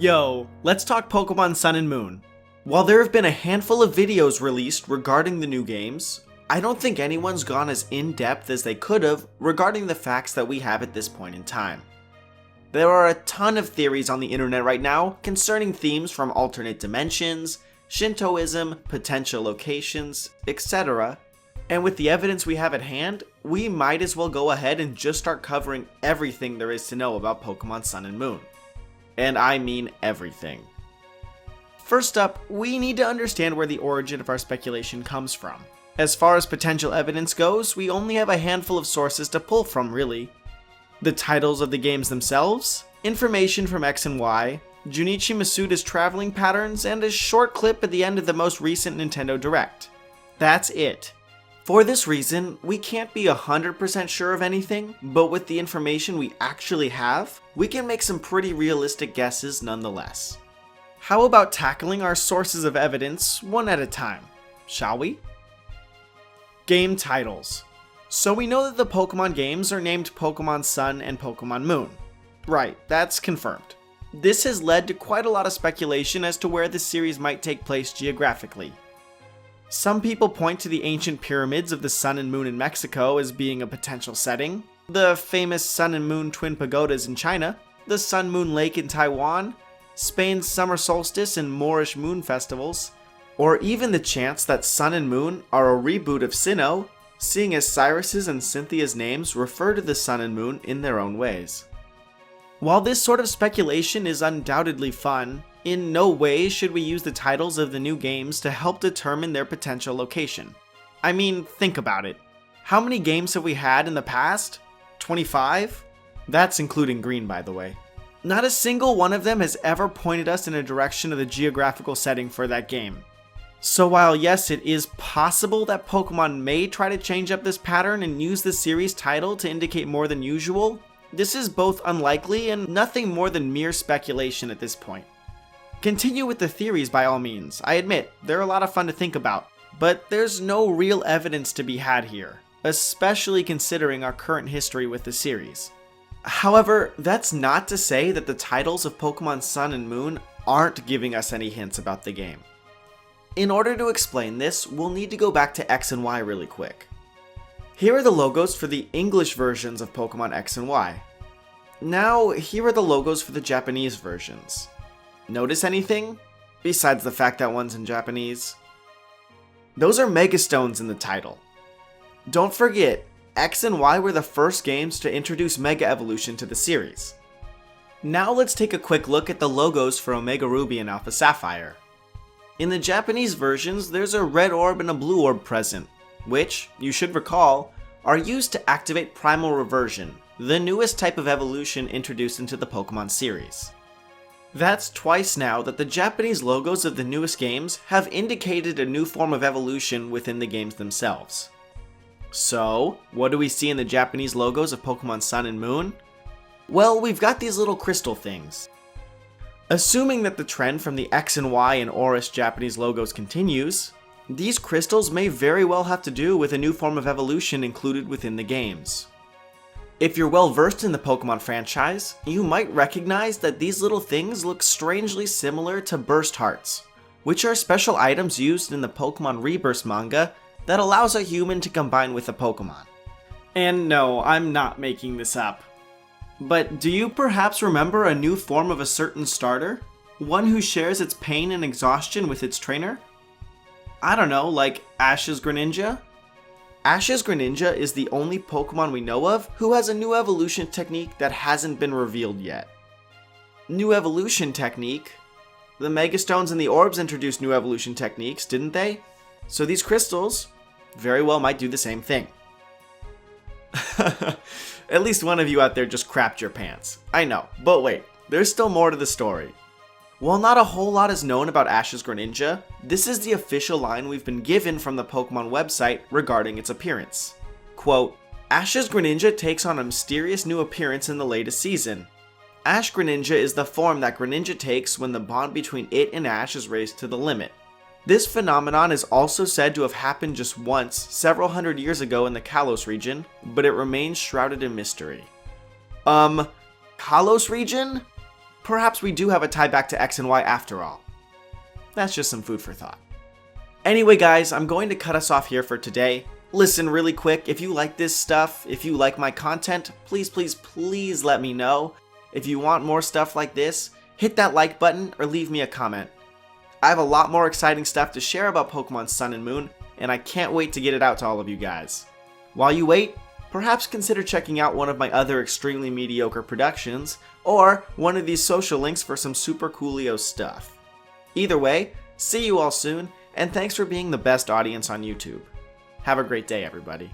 Yo, let's talk Pokemon Sun and Moon. While there have been a handful of videos released regarding the new games, I don't think anyone's gone as in-depth as they could have regarding the facts that we have at this point in time. There are a ton of theories on the internet right now concerning themes from alternate dimensions, Shintoism, potential locations, etc. And with the evidence we have at hand, we might as well go ahead and just start covering everything there is to know about Pokemon Sun and Moon. And I mean everything. First up, we need to understand where the origin of our speculation comes from. As far as potential evidence goes, we only have a handful of sources to pull from, really. The titles of the games themselves, information from X and Y, Junichi Masuda's traveling patterns, and a short clip at the end of the most recent Nintendo Direct. That's it. For this reason, we can't be 100% sure of anything, but with the information we actually have, we can make some pretty realistic guesses nonetheless. How about tackling our sources of evidence one at a time, shall we? Game titles. So we know that the Pokemon games are named Pokemon Sun and Pokemon Moon. Right, that's confirmed. This has led to quite a lot of speculation as to where the series might take place geographically. Some people point to the ancient pyramids of the Sun and Moon in Mexico as being a potential setting, the famous Sun and Moon twin pagodas in China, the Sun Moon Lake in Taiwan, Spain's summer solstice and Moorish moon festivals, or even the chance that Sun and Moon are a reboot of Sinnoh, seeing as Cyrus's and Cynthia's names refer to the Sun and Moon in their own ways. While this sort of speculation is undoubtedly fun, in no way should we use the titles of the new games to help determine their potential location. I mean, think about it. How many games have we had in the past? 25? That's including Green, by the way. Not a single one of them has ever pointed us in a direction of the geographical setting for that game. So while yes, it is possible that Pokemon may try to change up this pattern and use the series title to indicate more than usual, this is both unlikely and nothing more than mere speculation at this point. Continue with the theories by all means. I admit, they're a lot of fun to think about, but there's no real evidence to be had here, especially considering our current history with the series. However, that's not to say that the titles of Pokemon Sun and Moon aren't giving us any hints about the game. In order to explain this, we'll need to go back to X and Y really quick. Here are the logos for the English versions of Pokemon X and Y. Now, here are the logos for the Japanese versions. Notice anything? Besides the fact that one's in Japanese. Those are Megastones in the title. Don't forget, X and Y were the first games to introduce Mega Evolution to the series. Now let's take a quick look at the logos for Omega Ruby and Alpha Sapphire. In the Japanese versions, there's a red orb and a blue orb present, which, you should recall, are used to activate Primal Reversion, the newest type of evolution introduced into the Pokemon series. That's twice now that the Japanese logos of the newest games have indicated a new form of evolution within the games themselves. So, what do we see in the Japanese logos of Pokemon Sun and Moon? Well, we've got these little crystal things. Assuming that the trend from the X and Y and Oris Japanese logos continues, these crystals may very well have to do with a new form of evolution included within the games. If you're well versed in the Pokemon franchise, you might recognize that these little things look strangely similar to Burst Hearts, which are special items used in the Pokemon Rebirth manga that allows a human to combine with a Pokemon. And no, I'm not making this up. But do you perhaps remember a new form of a certain starter? One who shares its pain and exhaustion with its trainer? I don't know, like Ash's Greninja? Ash's Greninja is the only Pokemon we know of who has a new evolution technique that hasn't been revealed yet. New evolution technique? The Megastones and the Orbs introduced new evolution techniques, didn't they? So these crystals very well might do the same thing. At least one of you out there just crapped your pants. I know, but wait, there's still more to the story. While not a whole lot is known about Ash's Greninja, this is the official line we've been given from the Pokemon website regarding its appearance. Quote, Ash's Greninja takes on a mysterious new appearance in the latest season. Ash Greninja is the form that Greninja takes when the bond between it and Ash is raised to the limit. This phenomenon is also said to have happened just once, several hundred years ago in the Kalos region, but it remains shrouded in mystery. Kalos region? perhaps we do have a tie back to X and Y after all. That's just some food for thought. Anyway guys, I'm going to cut us off here for today. Listen really quick, if you like this stuff, if you like my content, please let me know. If you want more stuff like this, hit that like button or leave me a comment. I have a lot more exciting stuff to share about Pokemon Sun and Moon, and I can't wait to get it out to all of you guys. While you wait, perhaps consider checking out one of my other extremely mediocre productions, or one of these social links for some super coolio stuff. Either way, see you all soon, and thanks for being the best audience on YouTube. Have a great day, everybody.